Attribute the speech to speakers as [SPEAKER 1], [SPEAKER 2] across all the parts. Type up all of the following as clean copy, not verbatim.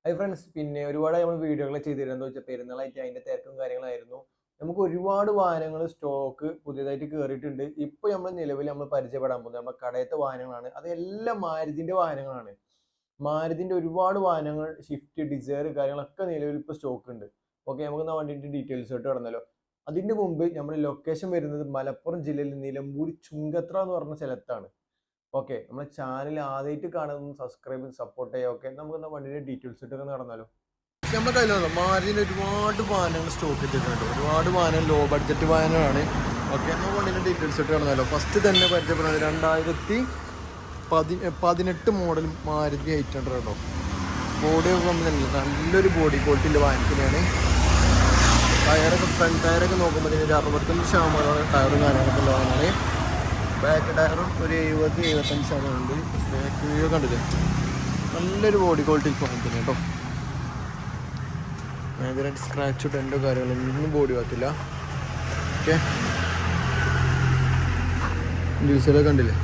[SPEAKER 1] Hi friends, പിന്നെ ഒരുപാട് നമ്മൾ വീഡിയോകൾ ചെയ്തിരുന്നത് വെച്ചാൽ പെരുന്നാളായിട്ട് അതിന്റെ തിരക്കും കാര്യങ്ങളായിരുന്നു. നമുക്ക് ഒരുപാട് വാഹനങ്ങൾ സ്റ്റോക്ക് പുതിയതായിട്ട് കയറിയിട്ടുണ്ട്. ഇപ്പൊ നമ്മൾ പരിചയപ്പെടാൻ പോകുന്നത് നമ്മുടെ കടയത്തെ വാഹനങ്ങളാണ്. അത് എല്ലാം മാരുതിന്റെ വാഹനങ്ങളാണ്. മാരുതിന്റെ ഒരുപാട് വാഹനങ്ങൾ, ഷിഫ്റ്റ്, ഡിസയർ കാര്യങ്ങളൊക്കെ നിലവിൽ ഇപ്പോൾ സ്റ്റോക്ക് ഉണ്ട്. ഓക്കെ, നമുക്ക് വണ്ടിന്റെ ഡീറ്റെയിൽസ് ആയിട്ട് കടന്നല്ലോ. അതിന്റെ മുമ്പ് നമ്മുടെ ലൊക്കേഷൻ വരുന്നത് മലപ്പുറം ജില്ലയിൽ നിലമ്പൂർ ചുങ്കത്ര എന്ന് പറഞ്ഞ സ്ഥലത്താണ്. ഓക്കെ, നമ്മുടെ ചാനൽ ആദ്യമായിട്ട് കാണുന്നത് സബ്സ്ക്രൈബ് ചെയ്ത് സപ്പോർട്ട് ചെയ്യാം. ഓക്കെ, നമുക്ക് വണ്ടിയുടെ ഡീറ്റെയിൽസ് ഇട്ടൊക്കെ നടന്നാലോ. നമ്മുടെ കയ്യിലുള്ള മാരുതിൻ്റെ ഒരുപാട് വാഹനങ്ങൾ സ്റ്റോക്ക് ചെയ്തിട്ടുണ്ട്. ഒരുപാട് വാഹനം ലോ ബഡ്ജറ്റ് വാഹനമാണ്. ഓക്കെ, നമുക്ക് വണ്ടിയുടെ ഡീറ്റെയിൽസ് ഇട്ട് നടന്നാലോ. ഫസ്റ്റ് തന്നെ പരിചയപ്പെടുന്നത് 2018 മോഡൽ മാരുതി 800 കേട്ടോ. ബോഡി ഒക്കെ തന്നെ നല്ലൊരു ബോഡി ക്വാളിറ്റിയുള്ള വാഹനത്തിനാണ്. ടയറൊക്കെ ഫ്രണ്ട് ടയറൊക്കെ നോക്കുമ്പോൾ ഒരു 65% ടയറും കാര്യങ്ങളൊക്കെ ഉള്ള വാഹനമാണ്. ബാക്ക് ടയറും ഒരു 70-75% ഉണ്ട്. ബാക്ക് വ്യൂ കണ്ടില്ലേ, നല്ലൊരു ബോഡി ക്വാളിറ്റി വാഹനത്തിന് കേട്ടോ. ഭയങ്കരമായിട്ട് സ്ക്രാച്ചോ ടെൻറ്റോ കാര്യങ്ങളൊന്നും ബോഡി പറ്റില്ല. ഓക്കെ, ഡീസലൊക്കെ കണ്ടില്ലേ.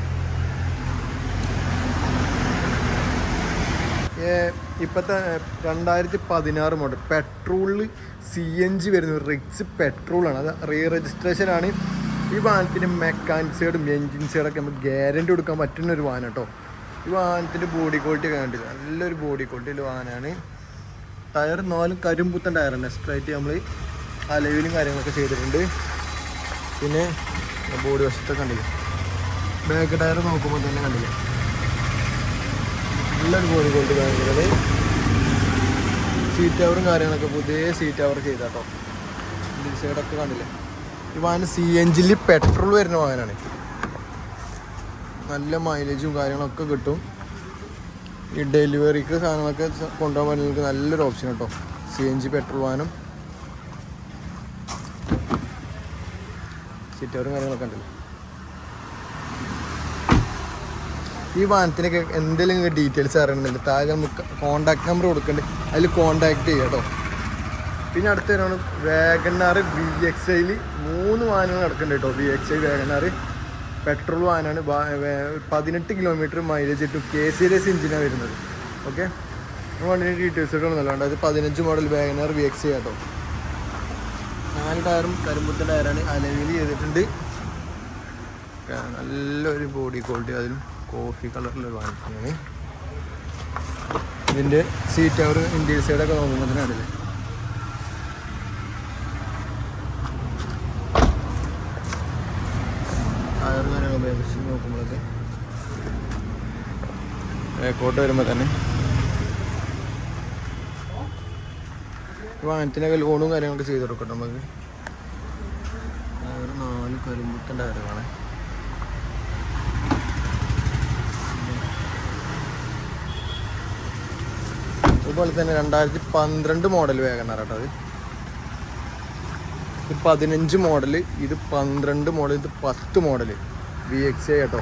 [SPEAKER 1] ഇപ്പോഴത്തെ 2016 മോഡൽ പെട്രോളിൽ CNG വരുന്ന റിക്സ് പെട്രോളാണ്. അത് രജിസ്ട്രേഷനാണ്. ഈ വാഹനത്തിന് മെക്കാനിക് സൈഡും എൻജിൻ സൈഡൊക്കെ നമുക്ക് ഗ്യാരണ്ടി കൊടുക്കാൻ പറ്റുന്ന ഒരു വാഹനം കേട്ടോ. ഈ വാഹനത്തിൻ്റെ ബോഡി ക്വാളിറ്റി ഒക്കെ കണ്ടില്ല, നല്ലൊരു ബോഡി ക്വാളിറ്റിയുള്ള വാഹനമാണ്. ടയർ 4 കരിമ്പുത്തൻ ടയറാണ്. സ്ട്രൈറ്റ് നമ്മൾ അലവിലും കാര്യങ്ങളൊക്കെ ചെയ്തിട്ടുണ്ട്. പിന്നെ ബോഡി വശത്തൊക്കെ കണ്ടില്ല. ബാക്ക് ടയർ നോക്കുമ്പോൾ തന്നെ കണ്ടില്ല, നല്ലൊരു ബോഡി ക്വാളിറ്റി കാര്യങ്ങളത്. സീറ്റ് കവറും കാര്യങ്ങളൊക്കെ പുതിയ സീറ്റ് കവർ ചെയ്താട്ടോ. ഈ സൈഡൊക്കെ കണ്ടില്ലേ. ഈ വാഹനം CNG പെട്രോൾ വരുന്ന വാഹനമാണ്. നല്ല മൈലേജും കാര്യങ്ങളൊക്കെ കിട്ടും. ഈ ഡെലിവറിക്ക് സാധനങ്ങളൊക്കെ കൊണ്ടുപോകാൻ പറ്റുന്നവർക്ക് നല്ലൊരു ഓപ്ഷൻ കേട്ടോ, CNG പെട്രോൾ വാഹനം. സീറ്ററും കാര്യങ്ങളൊക്കെ ഉണ്ടല്ലോ. ഈ വാഹനത്തിനൊക്കെ എന്തെങ്കിലും ഡീറ്റെയിൽസ് അറിയണമെന്നുണ്ട് താഴെ നമുക്ക് കോൺടാക്ട് നമ്പർ കൊടുക്കുന്നുണ്ട്, അതിൽ കോൺടാക്ട് ചെയ്യാം കേട്ടോ. പിന്നെ അടുത്ത വരുന്നത് വാഗണാർ VXI 3 വാഹനങ്ങൾ നടക്കുന്നുണ്ട് കേട്ടോ. VXI വാഗണാർ പെട്രോൾ വാഹനമാണ്. 18 കിലോമീറ്റർ മൈലേജ് കിട്ടും. K-Series എഞ്ചിനാണ് വരുന്നത്. ഓക്കെ, വണ്ടിൻ്റെ ഡീറ്റെയിൽസ് ഒക്കെ ഒന്നുമല്ല. 2015 മോഡൽ വാഗണാർ VXI കേട്ടോ. 4 ടയറും കരിമ്പുത്ത ടയറാണ്. അലവിൽ ചെയ്തിട്ടുണ്ട്. നല്ലൊരു ബോഡി ക്വാളിറ്റി, അതിലും കോഫി കളറിലൊരു വാഹനമാണ്. ഇതിൻ്റെ സീറ്റ് കവർ ഇൻറ്റീരിയർ സൈഡൊക്കെ നോക്കുമ്പോൾ തന്നെ കണ്ടില്ലേ. ടയർ കാര്യങ്ങളൊക്കെ നോക്കുമ്പോഴൊക്കെ കോട്ട് വരുമ്പോൾ തന്നെ വാഹനത്തിനൊക്കെ ലോണും കാര്യങ്ങളൊക്കെ ചെയ്ത് കൊടുക്കട്ടെ നമുക്ക്. ടയർ 4 കരിമ്പുത്തൻ ടയറുകളാണ്. അതുപോലെ തന്നെ 2012 മോഡൽ വാഗണാർ കേട്ടോ. അത് 15 മോഡൽ, ഇത് 12 മോഡൽ, ഇത് 10 മോഡൽ VXI കേട്ടോ.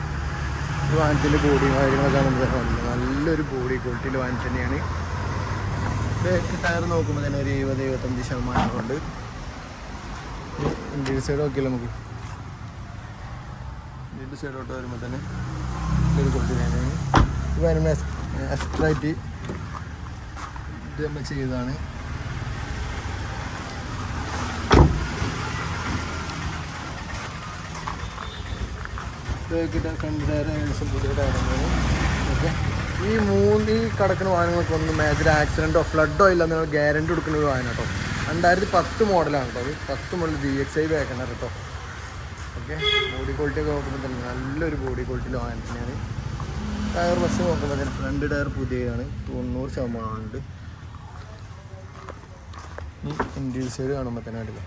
[SPEAKER 1] ഈ വാഹനത്തിൻ്റെ ബോഡി കാര്യങ്ങളൊക്കെ കാണുമ്പോൾ നല്ലൊരു ബോഡി ക്വാളിറ്റിയിൽ വാഹനം തന്നെയാണ്. ബാക്ക് ടയർ നോക്കുമ്പോൾ തന്നെ ഒരു 70-75% ഉണ്ട്. ഇൻറ്റീരിയർ സൈഡ് നോക്കിയല്ലോ നമുക്ക്. ഇൻറ്റീരിയർ സൈഡോട്ട് വരുമ്പോൾ തന്നെ ഒരു ക്വാളിറ്റി തന്നെയാണ്. ഈ വാഹനം എക്സ്ട്രായിട്ട് ഇത് നമ്മൾ ചെയ്തതാണ്. ഫ്രണ്ട് ടയർ ഏകദേശം പുതിയ ടയറാണ്. ഓക്കെ, ഈ കിടക്കുന്ന വാഹനങ്ങൾക്കൊന്നും മേജർ ആക്സിഡൻറ്റോ ഫ്ലഡോ ഇല്ലെന്ന് ഗ്യാരണ്ടി കൊടുക്കുന്ന ഒരു വാഹനം കേട്ടോ. 2010 മോഡലാണ് കേട്ടോ. അത് 10 മോഡൽ VXI വാഗണാർ കേട്ടോ. ഓക്കെ, ബോഡി ക്വാളിറ്റി ഒക്കെ നോക്കുമ്പോൾ തന്നെ നല്ലൊരു ബോഡി ക്വാളിറ്റിയിലെ വാഹനം തന്നെയാണ്. ടയർ ബസ് നോക്കുമ്പോൾ തന്നെ ഫ്രണ്ട് ടയർ പുതിയതാണ്, 90% ഉണ്ട്. ഈ ഇൻറ്റീരിയർ സൈഡ് കാണുമ്പോൾ തന്നെ കണ്ടില്ല.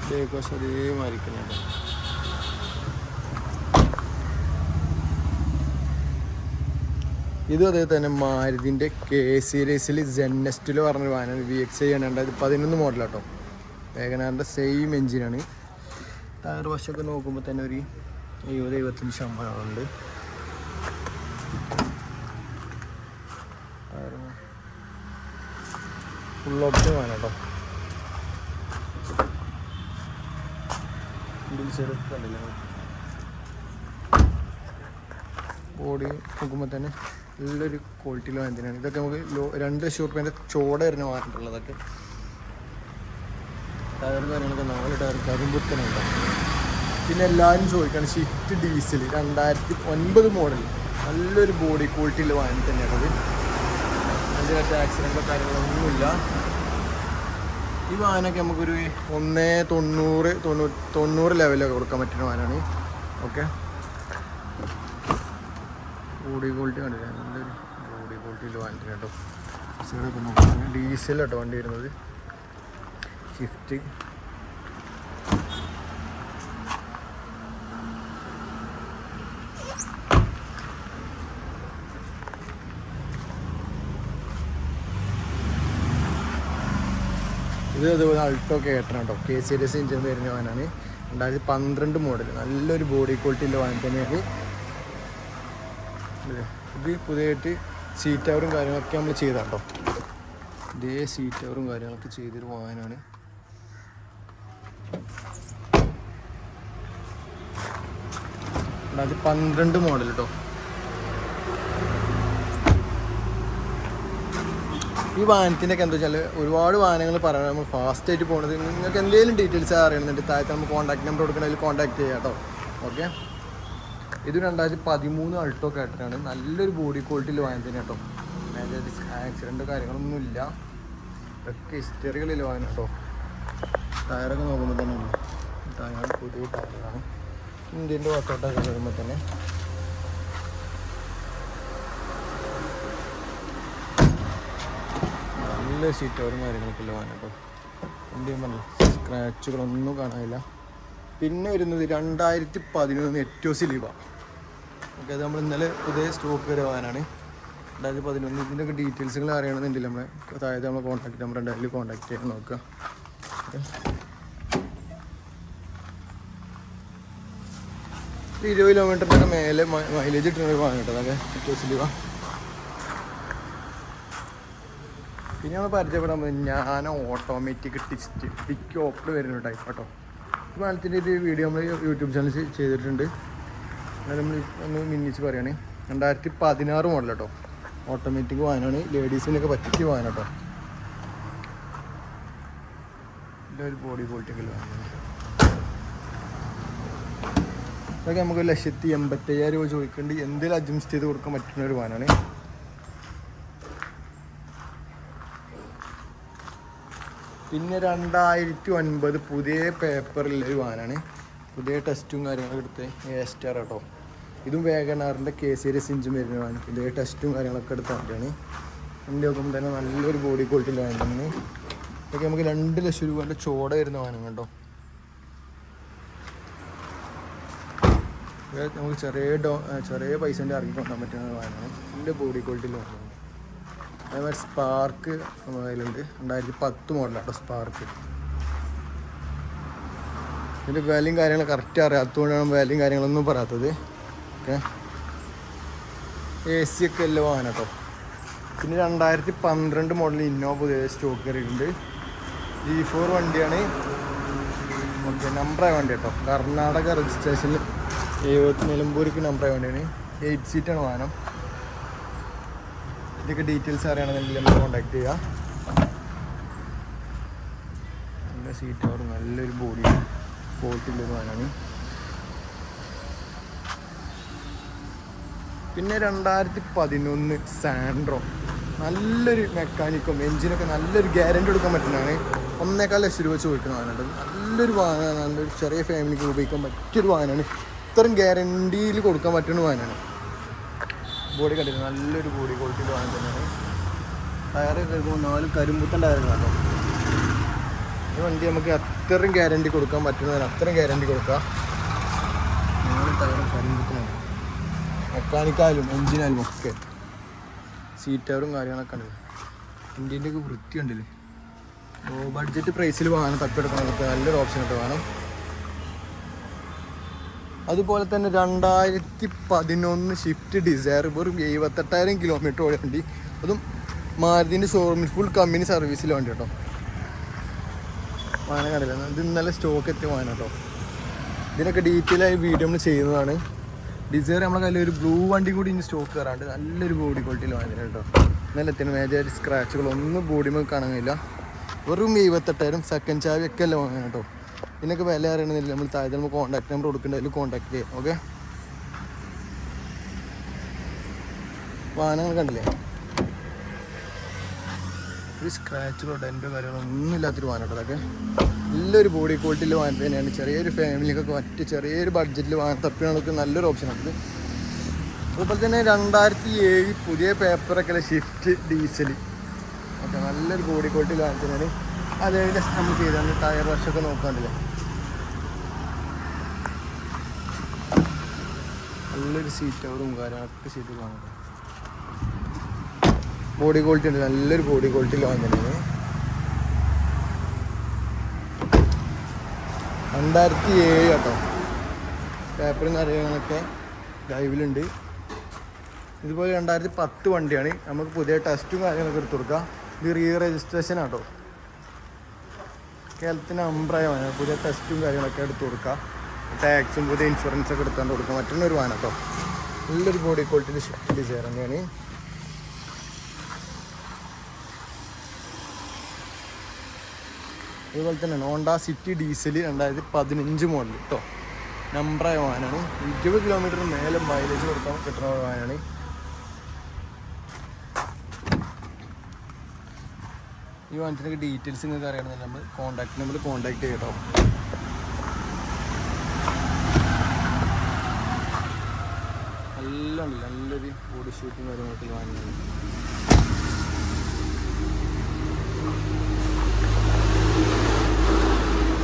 [SPEAKER 1] ബേക്കോസ് അതേമാതിരിക്കുന്നുണ്ട്. ഇതും അതേ തന്നെ മാരുതിൻ്റെ K-Series ZENEST പറഞ്ഞൊരു വാഹനമാണ്. VXI ആണ്. 2011 മോഡലാട്ടോ. വാഗണാറിൻ്റെ സെയിം എഞ്ചിനാണ്. ടയർ വശമൊക്കെ നോക്കുമ്പോൾ തന്നെ ഒരു 70-75% ഉണ്ട്. ഫുൾ ഓപ്ഷൻ വേണം കേട്ടോ. ചെറുപ്പല്ലേ ബോഡി നോക്കുമ്പോൾ തന്നെ നല്ലൊരു ക്വാളിറ്റിയിൽ വാങ്ങിത്തന്നെയാണ്. ഇതൊക്കെ നമുക്ക് 2 ലക്ഷം റുപ്യേൻ്റെ ചോട വരുന്ന വാങ്ങിയിട്ടുള്ളതൊക്കെ. ടയർ കാര്യങ്ങളൊക്കെ 4 ടയർ കരിമ്പുത്തനെ ഉണ്ടാവും. പിന്നെ എല്ലാവരും ചോദിക്കുകയാണ് ഷിഫ്റ്റ് ഡീസൽ 2009 മോഡൽ നല്ലൊരു ബോഡി ക്വാളിറ്റിയിൽ വാങ്ങി തന്നെയാണത്. അതിനകത്ത് ആക്സിഡൻറ്റോ കാര്യങ്ങളൊന്നുമില്ല. ഈ വാഹനമൊക്കെ നമുക്കൊരു 190 ലെവലൊക്കെ കൊടുക്കാൻ പറ്റുന്ന വാഹനമാണ്. ഓക്കെ, ബോഡി ക്വാളിറ്റി കണ്ടില്ല, നല്ലൊരു ബോഡി ക്വാളിറ്റിയിൽ വാങ്ങിയിട്ട് കേട്ടോ. സൈഡൊക്കെ നോക്കുന്നത് ഡീസൽ കേട്ടോ വണ്ടി വരുന്നത്. ഷിഫ്റ്റ് ഇത് അതുപോലെ അൾട്ടോ കേട്ടണം കേട്ടോ. കെ സീരീസ് എഞ്ചിൻ വരുന്ന വാഹനമാണ്. 2012 മോഡൽ നല്ലൊരു ബോഡി ക്വാളിറ്റിൻ്റെ വാഹനം തന്നെയാണ്. ഇത് പുതിയതായിട്ട് സീറ്റ് കവറും കാര്യങ്ങളൊക്കെ നമ്മൾ ചെയ്താൽ കേട്ടോ. ഇതേ സീറ്റ് കവറും കാര്യങ്ങളൊക്കെ ചെയ്തൊരു വാഹനമാണ്. 2012 മോഡൽ കേട്ടോ. ഈ വാഹനത്തിൻ്റെയൊക്കെ എന്താ വെച്ചാൽ ഒരുപാട് വാഹനങ്ങൾ പറയണം. നമ്മൾ ഫാസ്റ്റായിട്ട് പോകുന്നത്. നിങ്ങൾക്ക് എന്തെങ്കിലും ഡീറ്റെയിൽസ് അറിയണമെന്നുണ്ട് താഴത്തെ നമുക്ക് കോൺടാക്ട് നമ്പർ കൊടുക്കണമെങ്കിൽ കോൺടാക്ട് ചെയ്യാം കേട്ടോ. ഓക്കെ, ഇത് 2013 അൾട്ടോ കാറ്ററാണ്. നല്ലൊരു ബോഡി ക്വാളിറ്റിയിൽ വാഹനം തന്നെ കേട്ടോ. ആക്സിഡൻറ്റോ കാര്യങ്ങളൊന്നുമില്ല. ഇതൊക്കെ ഹിസ്റ്ററികളിൽ വാഹനം കേട്ടോ. ടയറൊക്കെ നോക്കുമ്പോൾ തന്നെ ഉള്ളൂ. ടയർ പുതിയ ടയറാണ്. ഇന്ത്യൻ്റെ വർക്കൗട്ടൊക്കെ വരുമ്പോൾ തന്നെ നല്ല സീറ്റ് കവറും കാര്യങ്ങളൊക്കെ ഉള്ള വാഹനം കേട്ടോ. ഇന്ത്യൻ പറഞ്ഞ സ്ക്രാച്ചുകളൊന്നും കാണാനില്ല. പിന്നെ വരുന്നത് 2011 എറ്റോസ് ലീവ. ഓക്കെ, അത് നമ്മൾ ഇന്നലെ പുതിയ സ്റ്റോക്ക് വരെ വാഹനമാണ്. 2011 ഇതിൻ്റെയൊക്കെ ഡീറ്റെയിൽസുകൾ അറിയണമെന്നുണ്ടെങ്കിൽ നമ്മളെ താഴെ നമ്മളെ കോൺടാക്ട് നമ്പർ ഉണ്ടായാലും കോൺടാക്ട് ചെയ്യാൻ നോക്കുക. 20 കിലോമീറ്ററിനൊക്കെ മേലെ മൈലേജ് ഇട്ടുള്ള വാഹനം കേട്ടോ. അതൊക്കെ എറ്റോസ് ലീവ. പിന്നെ നമ്മൾ പരിചയപ്പെടാൻ പോകുന്നത് ഞാൻ ഓട്ടോമാറ്റിക് ടിക്ക് ഓപ്പർ വരുന്ന ടൈപ്പ് കേട്ടോ. ഈ വാഹനത്തിൻ്റെ ഒരു വീഡിയോ നമ്മൾ യൂട്യൂബ് ചാനൽ ചെയ്തിട്ടുണ്ട്. അത് നമ്മൾ ഒന്ന് മിന്നിച്ച് പറയുകയാണ്. 2016 മോഡൽ കേട്ടോ. ഓട്ടോമാറ്റിക് വാഹനമാണ്. ലേഡീസിനൊക്കെ പറ്റിയ വാഹനം കേട്ടോ. ഒരു ബോഡി ക്വാളിറ്റിയൊക്കെ വാഹനമാണ്. ഇതൊക്കെ നമുക്ക് 1,85,000 രൂപ ചോദിക്കേണ്ടി എന്തെങ്കിലും അഡ്ജസ്റ്റ് ചെയ്ത് കൊടുക്കാൻ പറ്റുന്ന ഒരു വാഹനമാണ്. പിന്നെ 2009 പുതിയ പേപ്പറിലൊരു വാഹനമാണ്. പുതിയ ടെസ്റ്റും കാര്യങ്ങളൊക്കെ എടുത്ത് A-സ്റ്റാർ കേട്ടോ. ഇതും വേഗനാറിൻ്റെ കെ സീരീസ് എഞ്ചിൻ വരുന്ന വാഹനം. പുതിയ ടെസ്റ്റും കാര്യങ്ങളൊക്കെ എടുത്ത് വണ്ടിയാണ്. വണ്ടി നോക്കുമ്പോൾ തന്നെ നല്ലൊരു ബോഡി ക്വാളിറ്റിയിൽ വാഹനമാണ്. ഇതൊക്കെ നമുക്ക് 2 ലക്ഷം രൂപേൻ്റെ ചോട വരുന്ന വാഹനം കേട്ടോ. നമുക്ക് ചെറിയ പൈസൻ്റെ ഇറങ്ങി കൊണ്ടാൻ പറ്റുന്ന വാഹനമാണ്. നല്ല ബോഡി ക്വാളിറ്റിയിൽ വാഹനമാണ്. അതേമാതിരി സ്പാർക്ക് അതിലുണ്ട്. 2010 മോഡലാണ് സ്പാർക്ക്. ഇതിൻ്റെ വിലയും കാര്യങ്ങളും കറക്റ്റ് അറിയാത്തതുകൊണ്ടാണ് വിലയും കാര്യങ്ങളൊന്നും പറയാത്തത്. ഓക്കെ, AC ഒക്കെ എല്ലാം വാഹനം കേട്ടോ. പിന്നെ 2012 മോഡൽ ഇന്നോവ പുതിയ സ്റ്റോക്ക് കയറിയിട്ടുണ്ട്. G4 വണ്ടിയാണ്. ഓക്കെ, നമ്പറായ വണ്ടി കേട്ടോ. കർണാടക രജിസ്ട്രേഷനിൽ നിലമ്പൂർക്ക് നമ്പറായ വണ്ടിയാണ്. 8 സീറ്റാണ് വാഹനം. ഇതൊക്കെ ഡീറ്റെയിൽസ് അറിയണമെന്നുണ്ടെങ്കിൽ നമ്മൾ കോൺടാക്ട് ചെയ്യുക. നല്ല സീറ്റ് കവർ, നല്ലൊരു ബോഡി ക്വാളിറ്റിയുള്ളൊരു വാഹനമാണ്. പിന്നെ 2011 സാൻഡ്രോ നല്ലൊരു മെക്കാനിക്കും എഞ്ചിനൊക്കെ നല്ലൊരു ഗ്യാരണ്ടി കൊടുക്കാൻ പറ്റുന്നതാണ്. 1.25 ലക്ഷം രൂപ ചോദിക്കുന്ന വാഹനമാണ്. നല്ലൊരു വാഹനമാണ്. നല്ലൊരു ചെറിയ ഫാമിലിക്ക് ഉപയോഗിക്കാൻ പറ്റിയൊരു വാഹനമാണ്. ഇത്രയും ഗ്യാരണ്ടിയിൽ കൊടുക്കാൻ പറ്റുന്ന വാഹനമാണ്. ബോഡി കണ്ടില്ല, നല്ലൊരു ബോഡി ക്വാളിറ്റിയിൽ വാഹനം തന്നെയാണ്. ടയർ കേൾക്കുമ്പോൾ 4 കരിമ്പുത്തൻ ടയറുകളാണോ. ഈ വണ്ടി നമുക്ക് അത്രയും ഗ്യാരണ്ടി കൊടുക്കാൻ പറ്റുന്നതിന് അത്രയും ഗ്യാരണ്ടി കൊടുക്കാം. 4 ടയറും കരിമ്പുത്തനാണ്. മെക്കാനിക്കായാലും എഞ്ചിനായാലും ഒക്കെ സീറ്റ് ടയറും കാര്യങ്ങളൊക്കെ ഉണ്ട്. ഇന്ത്യൻ്റെയൊക്കെ വൃത്തി ഉണ്ടല്ലേ. ലോ ബഡ്ജറ്റ് പ്രൈസിൽ വാഹനം തപ്പിയെടുക്കണതൊക്കെ നല്ലൊരു ഓപ്ഷൻ ആയിട്ട് വേണം. അതുപോലെ തന്നെ 2011 ഷിഫ്റ്റ് ഡിസയർ വെറും 78,000 കിലോമീറ്റർ ഓടിയ വണ്ടി. അതും മാരുതിൻ്റെ ഷോറൂമിൽ ഫുൾ കമ്പനി സർവീസിൽ വണ്ടി കേട്ടോ. വാഹനം കണ്ടില്ല, ഇത് ഇന്നലെ സ്റ്റോക്ക് എത്തിയ വാഹനം കേട്ടോ. ഇതിനൊക്കെ ഡീറ്റെയിൽ ആയി വീഡിയോ നമ്മൾ ചെയ്യുന്നതാണ്. ഡിസയർ നമ്മളെ കയ്യിൽ ഒരു ബ്ലൂ വണ്ടി കൂടി ഇനി സ്റ്റോക്ക് കയറാണ്ട് നല്ലൊരു ബോഡി ക്വാളിറ്റിയിൽ വാങ്ങിയത് കേട്ടോ. ഇന്നലത്തിന് മേജർ സ്ക്രാച്ചുകളൊന്നും ബോഡിമേൽ കാണുന്നില്ല. വെറും 78,000 സെക്കൻഡ് ചാവി ഒക്കെ അല്ലേ വാങ്ങാൻ കേട്ടോ. ഇതിനൊക്കെ വില അറിയണമെന്നില്ല, നമ്മൾ താഴെ നമ്മൾ കോൺടാക്ട് നമ്പർ കൊടുക്കേണ്ടതിൽ കോൺടാക്ട് ചെയ്യാം. ഓക്കെ, വാഹനങ്ങൾ കണ്ടില്ലേ, ഒരു സ്ക്രാച്ചുകളോ ഡെൻറ്റോ കാര്യങ്ങളോ ഒന്നും ഇല്ലാത്തൊരു വാഹനം കേട്ടോ. അതൊക്കെ നല്ലൊരു ബോഡി ക്വാളിറ്റിയിൽ വാഹനം തന്നെയാണ്. ചെറിയൊരു ഫാമിലിക്കൊക്കെ മറ്റ് ചെറിയൊരു ബഡ്ജറ്റിൽ വാഹനം തപ്പിയാണെങ്കിൽ നല്ലൊരു ഓപ്ഷനാണ് ഇത്. അതുപോലെ തന്നെ 2007 പുതിയ പേപ്പറൊക്കെ ഷിഫ്റ്റ് ഡീസൽ. ഓക്കെ, നല്ലൊരു ബോഡി ക്വാളിറ്റിയിൽ വാഹനം തന്നെയാണ്. അതേപോലെ നമ്മൾ ചെയ്താണ് ടയർ വർഷമൊക്കെ നോക്കാണ്ടില്ലേ, നല്ലൊരു സീറ്റ് കവറും കാര്യങ്ങളൊക്കെ ചെയ്ത് കാണുന്നത്. ബോഡി ക്വാളിറ്റി ഉണ്ട്, നല്ലൊരു ബോഡി ക്വാളിറ്റിയിൽ വാങ്ങുന്നതാണ്. 2007 കേട്ടോ. പേപ്പറും കാര്യങ്ങളൊക്കെ ലൈവിലുണ്ട്. ഇതുപോലെ 2010 വണ്ടിയാണ്. നമുക്ക് പുതിയ ടെസ്റ്റും കാര്യങ്ങളൊക്കെ എടുത്ത് കൊടുക്കാം. ഇത് റീ രജിസ്ട്രേഷൻ ആട്ടോ. കേരളത്തിന് അമ്പ്രായമാണ്. പുതിയ ടെസ്റ്റും കാര്യങ്ങളൊക്കെ എടുത്ത് കൊടുക്കാം. ടാക്സും പുതിയ ഇൻഷുറൻസ് ഒക്കെ എടുത്താണ്ട് കൊടുക്കാം. മറ്റൊരു വാഹനം കേട്ടോ. നല്ലൊരു ബോഡി ക്വാളിറ്റിയിൽ ഷിഫ്റ്റ് ഡിസയർ തന്നെയാണ്. അതുപോലെ തന്നെ ഹോണ്ട സിറ്റി ഡീസൽ 2015 മോഡൽ കേട്ടോ. നമ്പറായ വാഹനമാണ്. 20 കിലോമീറ്റർ മേലെ മൈലേജ് കൊടുക്കാൻ കിട്ടുന്ന വാഹനമാണ്. ഈ വാഹനത്തിനൊക്കെ ഡീറ്റെയിൽസ് നിങ്ങൾക്ക് അറിയണമെങ്കിൽ നമ്മൾ കോൺടാക്ട് നമ്പർ കോൺടാക്ട് ചെയ്യട്ടോ. നല്ലൊരു ബോഡി ഷൂട്ടും കാര്യങ്ങളൊക്കെ വാഹനമാണ്.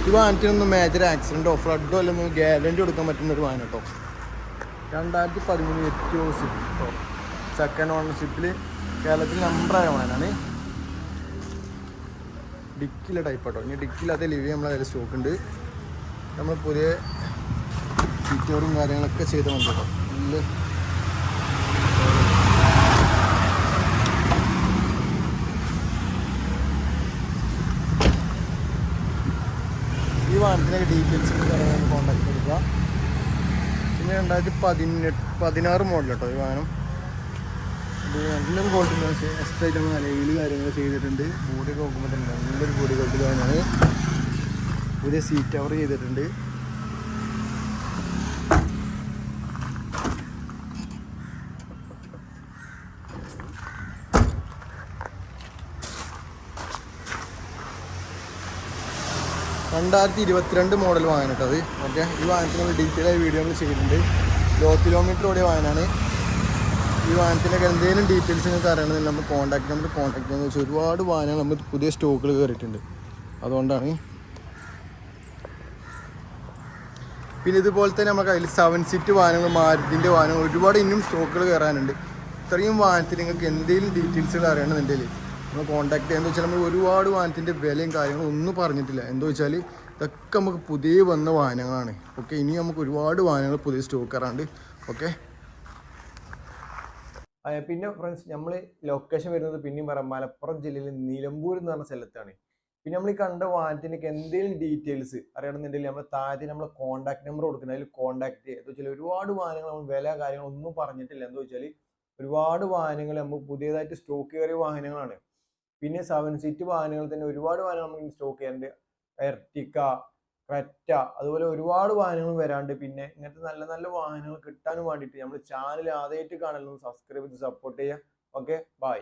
[SPEAKER 1] ഈ വാഹനത്തിനൊന്നും മേജർ ആക്സിഡൻറ്റോ ഫ്ലഡോ അല്ലെങ്കിൽ ഗ്യാരണ്ടി കൊടുക്കാൻ പറ്റുന്നൊരു വാഹനം കേട്ടോ. 2013 എറ്റിയോസ് കേട്ടോ. സെക്കൻഡ് ഓണർഷിപ്പിൽ കേരളത്തിൽ നമ്പറായ വാഹനമാണ്. ഡിക്കിലെ ടൈപ്പ് കേട്ടോ. ഇനി ഡിക്കില്ലാത്ത ലിവി നമ്മളെ കയ്യിൽ സ്റ്റോക്ക് ഉണ്ട്. നമ്മൾ പുതിയ ഫീച്ചറും കാര്യങ്ങളൊക്കെ ചെയ്ത് വന്നു കേട്ടോ. നല്ല ഈ വാഹനത്തിനൊക്കെ ഡീറ്റെയിൽസ് കോൺടാക്ട് കൊടുക്കുക. പിന്നെ 2016 മോഡൽ കേട്ടോ ഈ വാഹനം. ഇത് നല്ലൊരു ക്വാളിറ്റി പക്ഷേ എക്സ്ട്രാ ആയിട്ട് നമ്മൾ നിലയിൽ കാര്യങ്ങൾ ചെയ്തിട്ടുണ്ട്. ബോഡിയൊക്കെ നോക്കുമ്പോൾ തന്നെ നല്ലൊരു ബോഡി ക്വാളിറ്റി വാഹനമാണ്. പുതിയ സീറ്റ് കവർ ചെയ്തിട്ടുണ്ട്. (2022) മോഡൽ വാഹനം കേട്ടോ അത്. ഓക്കെ, ഈ വാഹനത്തിന് നമ്മൾ ഡീറ്റെയിൽ ആയി വീഡിയോ നമ്മൾ ചെയ്തിട്ടുണ്ട്. 100 കിലോമീറ്റർ ഓടിയ വാഹനമാണ്. ഈ വാഹനത്തിൻ്റെ എന്തെങ്കിലും ഡീറ്റെയിൽസ് നിങ്ങൾക്ക് അറിയണമെങ്കിൽ നമ്മൾ കോൺടാക്ട് നമ്പർ കോൺടാക്ട് ചെയ്യുന്നത് വെച്ചാൽ ഒരുപാട് വാഹനങ്ങൾ നമ്മൾ പുതിയ സ്റ്റോക്കുകൾ കയറിയിട്ടുണ്ട്. അതുകൊണ്ടാണ്. പിന്നെ ഇതുപോലെ തന്നെ നമ്മുടെ കയ്യിൽ 7 സീറ്റ് വാഹനങ്ങൾ, മാരുതിൻ്റെ വാഹനങ്ങൾ ഒരുപാട് ഇനിയും സ്റ്റോക്കുകൾ കയറാനുണ്ട്. ഇത്രയും വാഹനത്തിന് നിങ്ങൾക്ക് എന്തെങ്കിലും ഡീറ്റെയിൽസുകൾ അറിയണമെന്നുണ്ടെങ്കിൽ നമ്മൾ കോൺടാക്ട് ചെയ്യുക. വെച്ചാൽ നമ്മൾ ഒരുപാട് വാഹനത്തിൻ്റെ വിലയും കാര്യങ്ങളും ഒന്നും പറഞ്ഞിട്ടില്ല. എന്താ വെച്ചാൽ ഇതൊക്കെ നമുക്ക് പുതിയ വന്ന വാഹനങ്ങളാണ്. ഓക്കെ, ഇനി നമുക്ക് ഒരുപാട് വാഹനങ്ങൾ പുതിയ സ്റ്റോക്ക് കയറാണ്ട്. ഓക്കെ, പിന്നെ ഫ്രണ്ട്സ് നമ്മൾ ലൊക്കേഷൻ വരുന്നത് പിന്നെയും പറയാം, മലപ്പുറം ജില്ലയിൽ നിലമ്പൂർ എന്ന് പറഞ്ഞ സ്ഥലത്താണ്. പിന്നെ നമ്മൾ ഈ കണ്ട വാഹനത്തിനൊക്കെ എന്തെങ്കിലും ഡീറ്റെയിൽസ് അറിയണമെന്നുണ്ടെങ്കിൽ നമ്മൾ താഴെ നമ്മൾ കോൺടാക്ട് നമ്പർ കൊടുക്കുന്നത്, അതിൽ കോൺടാക്ട് ചെയ്യുക. എന്താ വെച്ചാൽ ഒരുപാട് വാഹനങ്ങൾ നമ്മൾ വില കാര്യങ്ങളൊന്നും പറഞ്ഞിട്ടില്ല. എന്താ വെച്ചാൽ ഒരുപാട് വാഹനങ്ങൾ നമുക്ക് പുതിയതായിട്ട് സ്റ്റോക്ക് കയറിയ വാഹനങ്ങളാണ്. പിന്നെ 7 സീറ്റ് വാഹനങ്ങൾ തന്നെ ഒരുപാട് വാഹനങ്ങൾ നമുക്ക് സ്റ്റോക്ക് ചെയ്യാറുണ്ട്. എർട്ടിക്ക, ക്രെറ്റ, അതുപോലെ ഒരുപാട് വാഹനങ്ങൾ വരാണ്ട്. പിന്നെ ഇങ്ങനത്തെ നല്ല നല്ല വാഹനങ്ങൾ കിട്ടാനും വേണ്ടിയിട്ട് നമ്മൾ ചാനൽ ആദ്യമായിട്ട് കാണലും സബ്സ്ക്രൈബ് ചെയ്ത് സപ്പോർട്ട് ചെയ്യുക. Okay, by.